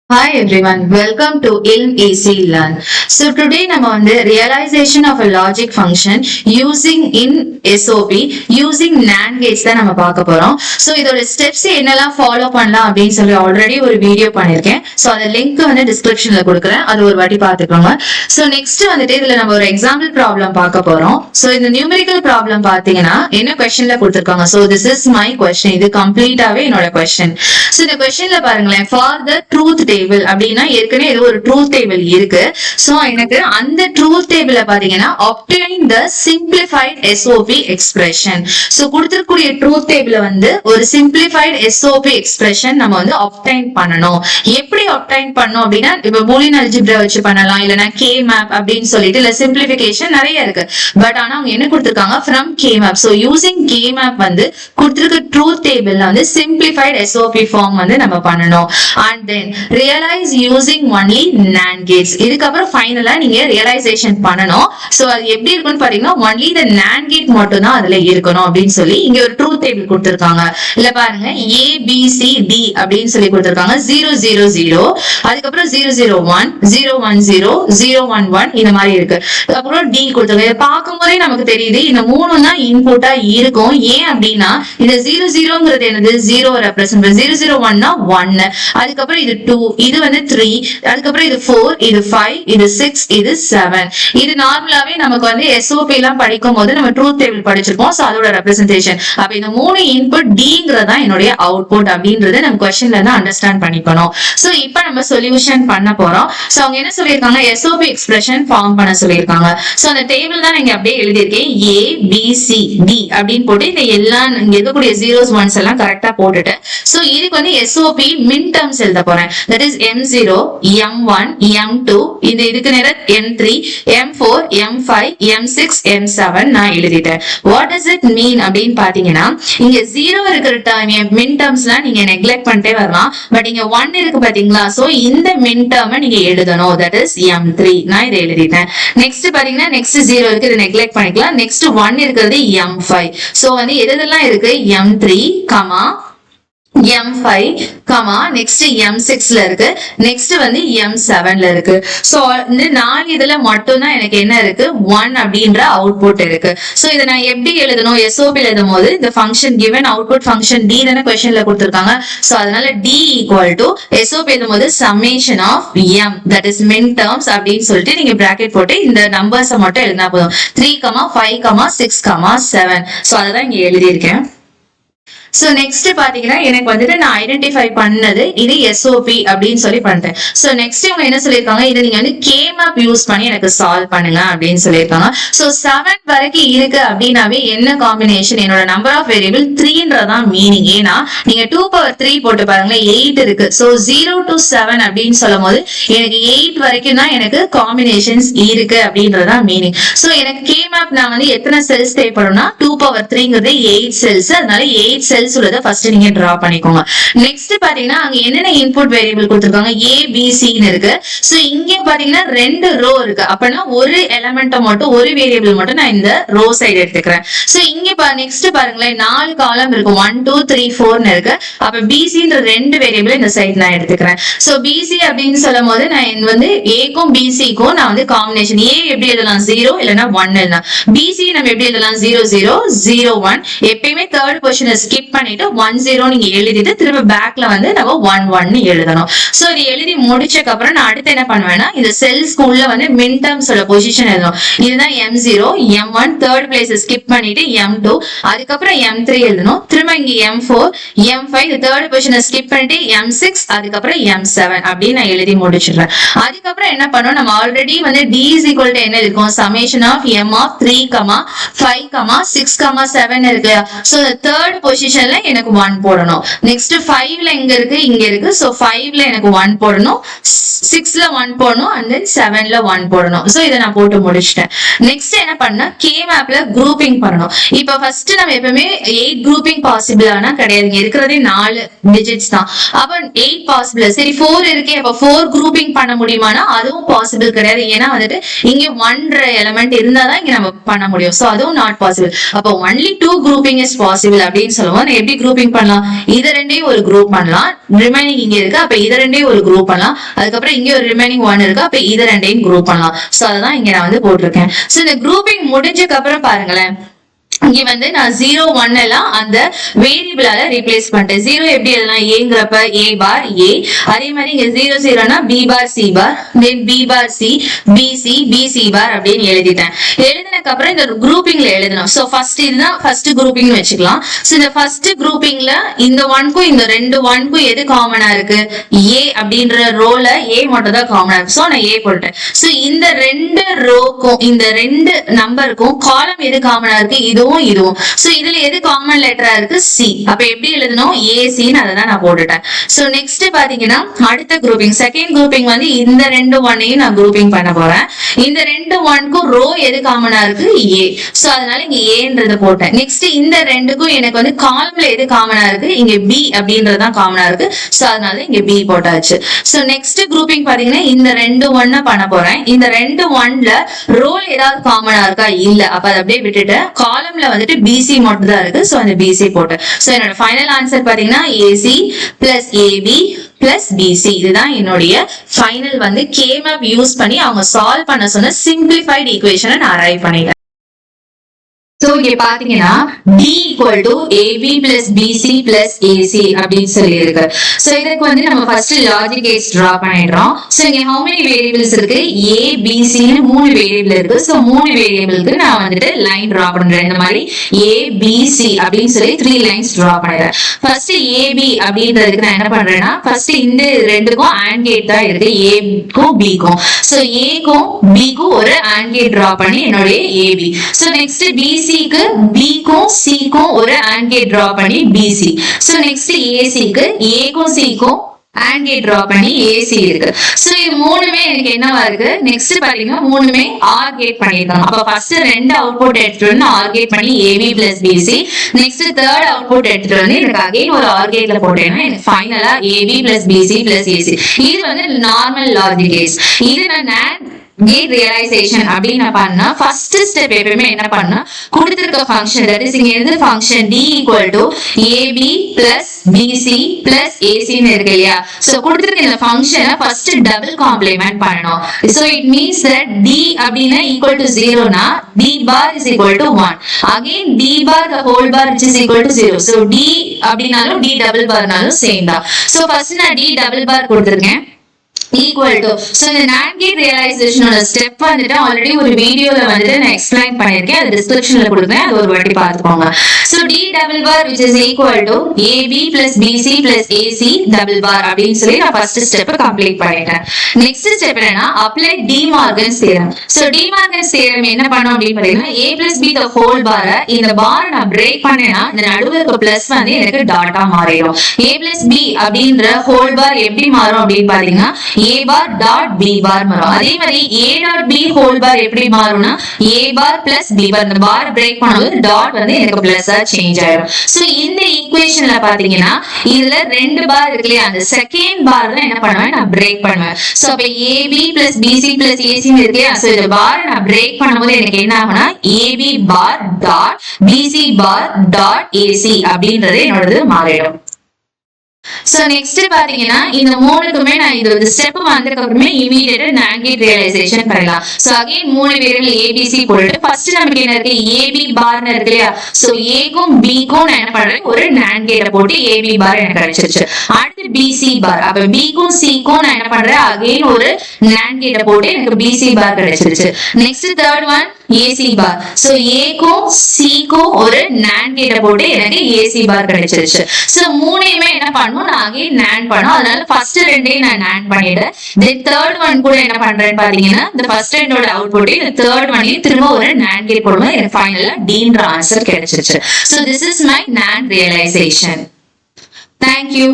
Hi everyone, welcome to Ilm Easy Learn. So today நம்ம வந்து realization of a logic function using in SOP using NAND gates தான் நம்ம பார்க்க போறோம். So இதோட ஸ்டெப்ஸ் என்னெல்லாம் ஃபாலோ பண்ணலாம் அப்படின்னு சொல்லி ஆல்ரெடி ஒரு வீடியோ பண்ணிருக்கேன். So அந்த லிங்க் வந்து டிஸ்கிரிப்ஷன்ல கொடுக்குறேன், அது ஒரு வாட்டி பார்த்துக்கோங்க. So நெக்ஸ்ட் வந்துட்டு இதுல நம்ம ஒரு எக்ஸாம்பிள் ப்ராப்ளம் பார்க்க போறோம். So இந்த நியூமெரிக்கல் ப்ராப்ளம் பாத்தீங்கன்னா என்ன கொஸ்டின்ல கொடுத்திருக்காங்க. So this is my question, இது கம்ப்ளீட்டாவே என்னோட கொஸ்டின். So இந்த கொஸ்டின்ல பாருங்களேன், for the truth டேபிள் அப்படின்னா ஏற்கனவே இது ஒரு ட்ரூத் டேபிள் இருக்கு. சோ எனக்கு அந்த ட்ரூத் டேபிள்ல பாத்தீங்கன்னா obtain the simplified SOP expression. So கொடுத்திருக்கக்கூடிய ட்ரூத் டேபிள்ல வந்து ஒரு simplified SOP expression நம்ம வந்து obtain பண்ணணும். எப்படி obtain பண்ணணும் அப்படின்னா இப்ப பூலியன் அல்ஜிப்ரா வச்சு பண்ணலாம், இல்லனா K map அப்படின்னு சொல்லிட்டு இல்ல simplification நிறைய இருக்கு. பட் ஆனா அவங்க என்ன கொடுத்திருக்காங்க from K map. So using K map வந்து கொடுத்திருக்க ட்ரூத் டேபிள்ல வந்து simplified SOP form வந்து நம்ம பண்ணணும். And then realize using only NAND gates. இதுக்கப்புறம் ஃபைனலா நீங்க ரியலைசேஷன் பண்ணணும். சோ அது எப்படி இருக்கும்னு பாத்தீங்கன்னா only the NAND gate மட்டும் தான் அதுல இருக்கணும் அப்படின்னு சொல்லி இங்க ஒரு ட்ரூத் டேபிள் கொடுத்திருக்காங்க. இல்ல பாருங்க A B C D அப்படின்னு சொல்லி கொடுத்திருக்காங்க. 0 0 0 அதுக்கப்புறம் 0 0 1 0 1 0 0 1 1 இந்த மாதிரி இருக்கு. அப்புறம் D கொடுத்திருக்காங்க. இதை பார்க்கும் போதே நமக்கு தெரியுது இந்த மூணு தான் இன்புட்டா இருக்கும். ஏன் அப்படின்னா இந்த 0 0ங்கிறது என்னது 0 ரெப்ரசன்ட் 0 0 1 1, அதுக்கப்புறம் இது 2, இது வந்து 3, அதுக்கப்புறம் இது 4, இது 5, இது 6, இது 7. இது நார்மலாவே நமக்கு வந்து SOP எல்லாம் படிக்கும் போது நம்ம ட்ரூத் டேபிள் படிச்சிருப்போம். சோ அதோட ரெப்ரசன்டேஷன். அப்ப இந்த மூணு இன்புட் Dங்கிறதா என்னுடைய அவுட்புட் அப்படின்றத நம்ம क्वेश्चनல இருந்து அண்டர்ஸ்டாண்ட் பண்ணிக்கணும். சோ இப்போ நம்ம சொல்யூஷன் பண்ண போறோம். சோ அவங்க என்ன சொல்லிருக்காங்க, SOP எக்ஸ்பிரஷன் ஃபார்ம் பண்ண சொல்லிருக்காங்க. சோ அந்த டேபிள் தான் நீங்க அப்படியே எழுதியிருக்கேன். A B C D அப்படின்னு போட்டு இந்த எல்லா இங்க இருக்கக்கூடிய ஜீரோஸ் ஒன்ஸ் எல்லாம் கரெக்டா போட்டுட்டு சோ இதுக்கு வந்து SOP மின் டர்ம்ஸ் எழுத போறேன். That is M0, M1, M2, இந்த இதுக்கு நேரம் M3, M4, M5, M6, M7 நான் எழுதிட்டேன். What does it mean அப்படின்னு பாத்தீங்கன்னா இங்க 0 இருக்கிற மின் டர்ம்ஸ்லாம் நீங்க நெக்லெக்ட் பண்ணிட்டே வரலாம். பட் இங்க 1 இருக்கு பாத்தீங்களா, சோ இந்த மின் டர்மை நீங்க எழுதணும். That is M3 நான் இதை எழுதிட்டேன். நெக்ஸ்ட் பாத்தீங்கன்னா நெக்ஸ்ட் 0 இருக்கு, இதை நெக்லெக்ட் பண்ணிக்கலாம். நெக்ஸ்ட் 1 இருக்கிறது M5. சோ வந்து எதெல்லாம் இருக்கு M3, M5, நெக்ஸ்ட் M6ல இருக்கு, நெக்ஸ்ட் வந்து M7ல இருக்கு. சோ இந்த 4 இதுல மட்டும் தான் எனக்கு என்ன இருக்கு 1 அப்படின்ற அவுட்புட் இருக்கு. சோ இத நான் எப்படி எழுதணும், SOP ல எழுதும்போது இந்த function given output function D தான क्वेश्चनல கொடுத்திருக்காங்க. சோ அதனால D equal to SOP எழுதும்போது summation of M, that is min terms அப்படின்னு சொல்லிட்டு நீங்க பிராக்கெட் போட்டு இந்த நம்பர்ஸ் மட்டும் எழுதினா போதும். 3, 5, 6, 7. சோ அத தான் இங்க எழுதி இருக்கேன். சோ நெக்ஸ்ட் பாத்தீங்கன்னா எனக்கு வந்துட்டு நான் ஐடென்டிஃபை பண்ணது இது SOP அப்படின்னு சொல்லி பண்ணிட்டேன். சோ நெக்ஸ்ட் இவங்க என்ன சொல்லிருக்காங்க, இது நீங்க வந்து K map யூஸ் பண்ணி எனக்கு சால்வ் பண்ணுங்க அப்படின்னு சொல்லிருக்காங்க. சோ 7 வரைக்கும் இருக்கு அப்படின்னாவே என்ன காம்பினேஷன், என்னோட நம்பர் ஆஃப் வேரியபிள் 3ன்றதான் மீனிங். ஏன்னா நீங்க 2 போட்டு பாருங்க 8 இருக்கு. சோ 0 to 7 அப்படின்னு சொல்லும் போது எனக்கு 8 வரைக்கும் தான் எனக்கு காம்பினேஷன்ஸ் இருக்கு அப்படின்றதான் மீனிங். சோ எனக்கு K map நான் வந்து எத்தனை செல்ஸ் தேவைப்படும்னா 2 8 செல்ஸ். அதனால 8 செல்ஸ் உள்ளத ஃபர்ஸ்ட் நீங்க டிரா பண்ணிக்கோங்க. நெக்ஸ்ட் பாத்தீங்கன்னா அங்க என்னென்ன இன்புட் வேரியபிள் கொடுத்திருக்காங்க A B C ன்னு இருக்கு. சோ இங்க பாத்தீங்கன்னா 2 ரோ இருக்கு. அப்பனா ஒரு எலிமெண்ட் மட்டும் ஒரு வேரியபிள் மட்டும் நான் இந்த ரோ சைடு எடுத்துக்கிறேன். சோ இங்க நெக்ஸ்ட் பாருங்களேன் 4 காலம் இருக்கு, 1 2 3 4 ன்னு இருக்கு. அப்ப BC ன்ற 2 வேரியபிள் இந்த சைடு நான் எடுத்துக்கிறேன். சோ BC அப்படின்னு சொல்லும்போது நான் வந்து A க்கும் BC க்கும் நான் வந்து காம்பினேஷன் A எப்படி எழுதலாம் 0 இல்லனா 1 எழுதலாம். BC நம்ம எப்படி எழுதலாம் 0 0 0 1. எப்பயுமே தேர்ட் பொசிஷனை ஸ்கிப் பண்ணிட்டு 1 0 நீங்க எழுதிட்டு திரும்ப பேக்ல வந்து நம்ம 1 1 எழுதணும். சோ இது எழுதி முடிச்சதுக்கு அப்புறம் நான் அடுத்து என்ன பண்ணுவேன்னா இந்த செல்ஸ்க்கு உள்ள வந்து மின் டர்ம்ஸோட பொசிஷன் எழுதணும். இதுதான் M0, M1 third place skip பண்ணிட்டு M2, அதுக்கப்புறம் M3 எழுதணும். திரும்ப இங்க M4, M5 இந்த தேர்ட் பொசிஷனை ஸ்கிப் பண்ணிட்டு M6, அதுக்கப்புறம் M7 அப்படின்னு நான் எழுதி முடிச்சிடுறேன். அதுக்கப்புறம் என்ன பண்ணுவோம், நம்ம ஆல்ரெடி வந்து D is equal to என்ன இருக்கும், summation of M of 3, 5, 6, 7 இருக்கு. சோ தேர்ட் பொசிஷன்ல எனக்கு 1 போடணும். நெக்ஸ்ட் 5ல எங்க இருக்கு, இங்க இருக்கு. சோ 5ல எனக்கு 1 போடணும். 6ல 1 போடணும் and then 7ல 1 போடணும். சோ இத நான் போட்டு முடிச்சிட்டேன். நெக்ஸ்ட் என்ன பண்ணா K மேப்ல குரூப்பிங் பண்ணனும். இப்போ ஃபர்ஸ்ட் நம்ம எப்பவுமே 8 குரூப்பிங் பாசிபிள் ஆனா கிடையாதுங்க. இருக்குறதே 4 டிஜிட்ஸ் தான். அப்ப 8 பாசிபிள். சரி 4 இருக்கே அப்ப 4 குரூப்பிங் பண்ண முடியுமானா அதுவும் பாசிபிள் கிடையாது. ஏன்னா வந்துட்டு இங்க 1 எலிமெண்ட் இருந்தா தான் இங்க நம்ம பண்ண முடியும். சோ அதுவும் நாட் பாசிபிள். அப்ப only 2 grouping is possible அப்படினு சொல்லுவோம். எப்படி குரூப்பிங் பண்ணலாம்? இத ரெண்டையும் ஒரு குரூப் பண்ணலாம். ரிமைனிங் இங்க இருக்கு. அப்ப இத ரெண்டையும் ஒரு குரூப் பண்ணலாம். அதுக்கு அப்புறம் இங்க ஒரு ரிமைனிங் 1 இருக்கு. அப்ப இத ரெண்டையும் குரூப் பண்ணலாம். சோ அதான் இங்க நான் வந்து போட்டுருக்கேன். சோ இந்த குரூப்பிங் முடிஞ்சதுக்கு அப்புறம் பாருங்களேன். இங்க வந்து நான் 0 1 எல்லாம் அந்த வேரியபிளால ரீப்ளேஸ் பண்ணிட்டேன். 0 எப்படி எழுதலாம்? ஏங்கறப்ப a பார் a. அதே மாதிரி இங்க 0 0 னா b பார் c பார், then b பார் c, b c பார் அப்படினு எழுதிட்டேன். எழுதினதுக்கு அப்புறம் இந்த குரூப்பிங்ல எழுதணும். சோ ஃபர்ஸ்ட் இதுதான் ஃபர்ஸ்ட் குரூப்பிங் வெச்சுக்கலாம். சோ இந்த ஃபர்ஸ்ட் குரூப்பிங்ல இந்த 1 க்கும் இந்த ரெண்டு 1 க்கும் எது காமனா இருக்கு? a அப்படிங்கற ரோல a மட்டும் தான் காமனா இருக்கு. சோ நான் a போட்டேன். சோ இந்த ரெண்டு ரோக்கும் இந்த ரெண்டு நம்பருக்கும் காலம் எது காமனா இருக்கு? இதுவும் இதுவும். சோ இதுல எது காமன் லெட்டரா இருக்கு? C. அப்ப எப்படி எழுதணும்? AC ன்னு அத நான் போட்டுட்டேன். சோ நெக்ஸ்ட் பாத்தீங்கன்னா அடுத்த குரூப்பிங் செகண்ட் குரூப்பிங் வந்து இந்த ரெண்டு 1ஐயும் நான் குரூப்பிங் பண்ண போறேன். இந்த ரெண்டு 1க்கும் ரோ எது காமனா இருக்கு? A. சோ அதனால இங்க A ன்றத போட்டேன். நெக்ஸ்ட் இந்த ரெண்டுக்கும் எனக்கு வந்து காலம்ல எது காமனா இருக்கு? இங்க B அப்படின்றது தான் காமனா இருக்கு. சோ அதனால இங்க B போட்டாச்சு. சோ நெக்ஸ்ட் குரூப்பிங் பாத்தீங்கன்னா இந்த ரெண்டு 1 பண்ண போறேன். இந்த ரெண்டு 1ல ரோல் ஏதாவது காமனா இருக்கா? இல்ல. அப்ப அதை அப்படியே விட்டுட்டு காலம் வந்துட்டு BC மட்டும் தான் இருக்கு. சோ அந்த BC போட்டு. சோ என்னோட ஃபைனல் ஆன்சர் பாத்தீங்கன்னா AC plus AB plus BC. இதுதான் என்னுடைய ஃபைனல் வந்து K மேப் யூஸ் பண்ணி அவங்க சால்வ் பண்ண சொன்ன சிம்பிளிஃபைட் ஈக்குவேஷனை நான் அரைவ் பண்ணிட்டேன். சோ இங்க பாத்தீங்கன்னா D equal to AB plus BC plus AC அப்படின்னு சொல்லி இருக்கு. சோ இதுக்கு வந்து நம்ம ஃபர்ஸ்ட் லாஜிக் கேட்ஸ் டிரா பண்ணிடுறோம். சோ இங்க how many variables இருக்கு? A B C ன்னு மூணு வேரியபிள் இருக்கு. சோ மூணு வேரியபிளுக்கு நான் வந்துட்டு லைன் டிரா பண்றேன். இந்த மாதிரி A B C அப்படின்னு சொல்லி 3 லைன்ஸ் டிரா பண்ணிடுறேன். ஃபர்ஸ்ட் AB அப்படின்றதுக்கு நான் என்ன பண்றேன்னா ஃபர்ஸ்ட் இந்த ரெண்டுக்கும் AND கேட் தான் இருக்கு. A க்கும் B க்கும். சோ A க்கும் B க்கும் ஒரு AND கேட் டிரா பண்ணி என்னோட AB. சோ நெக்ஸ்ட் BC க்கு B க்கும் C க்கும் ஒரு AND கேட் டிரா பண்ணி BC. சோ நெக்ஸ்ட் AC க்கு A க்கும் C க்கும் AND கேட் டிரா பண்ணி AC இருக்கு. சோ இது மூணுமே எனக்கு என்னவா இருக்கு? நெக்ஸ்ட் பாத்தீங்கன்னா மூணுமே OR கேட் பண்ணிருக்காங்க. அப்ப ஃபர்ஸ்ட் ரெண்டு அவுட்புட் எடுத்துட்டு வந்து OR கேட் பண்ணி AB plus BC. Next third output எடுத்துட்டு வந்து எனக்கு அகைன் ஒரு OR கேட்ல போட்டேன்னா எனக்கு ஃபைனலா AB plus BC plus AC. இது வந்து நார்மல் லாஜிக் கேஸ். இது நான் கேட் ரியலைசேஷன் அப்படின்னு பண்ணா ஃபர்ஸ்ட் ஸ்டெப் எப்பவுமே என்ன பண்ணா கொடுத்திருக்க ஃபங்க்ஷன் தட் இஸ் இங்க இருந்து function D equal to AB plus BC plus AC ன்னு இருக்கு இல்லையா? சோ கொடுத்திருக்க இந்த ஃபங்க்ஷனை ஃபர்ஸ்ட் டபுள் காம்ப்ளிமெண்ட் பண்ணனும். So it means that D அப்படினா equal to 0 னா D bar is equal to 1. Again D bar the whole bar which is equal to 0. So D அப்படினாலும் D double barனாலும் சேம் தான். So first நான் D double bar கொடுத்திருக்கேன். equal to. So இந்த NAND gate realization ஓட step வந்துட்டு already ஒரு வீடியோல வந்துட்டு நான் எக்ஸ்பிளைன் பண்ணிருக்கேன். அது டிஸ்கிரிப்ஷன்ல கொடுக்கிறேன். அது ஒரு வாட்டி பார்த்துக்கோங்க. So D double bar which is equal to AB plus BC plus AC double bar அப்படின்னு சொல்லி நான் ஃபர்ஸ்ட் ஸ்டெப் கம்ப்ளீட் பண்ணிட்டேன். நெக்ஸ்ட் ஸ்டெப் என்னன்னா apply De Morgan's theorem. So De Morgan's theorem என்ன பண்ணும் அப்படின்னு பாத்தீங்கன்னா A plus B the whole bar இந்த பார் நான் பிரேக் பண்ணேன்னா இந்த நடுவுல இருக்க பிளஸ் வந்து எனக்கு டாட்டா மாறிடும். A plus B அப்படின்ற ஹோல் பார் எப்படி மாறும் அப்படின்னு பாத்தீங்கன்னா A bar dot B bar மாறும். அதே மாதிரி A dot B whole bar எப்படி மாறும்னா A bar plus B bar. இந்த பார் பிரேக் பண்ணும்போது டாட் வந்து எனக்கு பிளஸ்ஸா சேஞ்ச் ஆயிடும். சோ இந்த ஈக்குவேஷன்ல பாத்தீங்கன்னா இதுல ரெண்டு பார் இருக்கு இல்லையா? அந்த செகண்ட் பார்ல என்ன பண்ணுவேன்? நான் பிரேக் பண்ணுவேன். சோ அப்ப AB plus BC plus AC ன்னு இருக்கு இல்லையா? சோ இந்த பார் நான் பிரேக் பண்ணும்போது எனக்கு என்ன ஆகும்னா AB bar dot BC bar dot AC அப்படின்றது என்னோடது மாறிடும். சோ நெக்ஸ்ட் பாத்தீங்கன்னா இந்த மூணுக்குமே நான் இது ஒரு ஸ்டெப் வந்ததுக்கு அப்புறமே இமிடியேட்டா NAND gate realization பண்ணலாம். சோ அகைன் மூணு வேரியபிள் ABC போட்டுட்டு ஃபர்ஸ்ட் நமக்கு என்ன இருக்கு? AB பார்னு இருக்கு இல்லையா? சோ A க்கும் B க்கும் நான் என்ன பண்றேன்? ஒரு NAND gate போட்டு AB பார் எனக்கு கிடைச்சிருச்சு. அடுத்து BC பார். அப்ப B க்கும் C க்கும் நான் என்ன பண்றேன்? அகைன் ஒரு NAND gate போட்டு எனக்கு BC பார் கிடைச்சிருச்சு. Next third one AC bar. So A க்கும் C க்கும் ஒரு NAND gate போட்டு எனக்கு AC பார் கிடைச்சிருச்சு. சோ மூணையுமே என்ன பண்ணும்? நான் அகைன் NAND பண்ணும். அதனால ஃபர்ஸ்ட் ரெண்டையும் நான் NAND பண்ணிட்டேன். தென் தேர்ட் ஒன் கூட என்ன பண்றேன்னு பாத்தீங்கன்னா இந்த ஃபர்ஸ்ட் ரெண்டோட அவுட்புட் இந்த தேர்ட் ஒன்லயும் திரும்ப ஒரு NAND கேட் போடும்போது எனக்கு ஃபைனலா Dன்ற ஆன்சர் கிடைச்சிருச்சு. So this is my NAND realization. Thank you.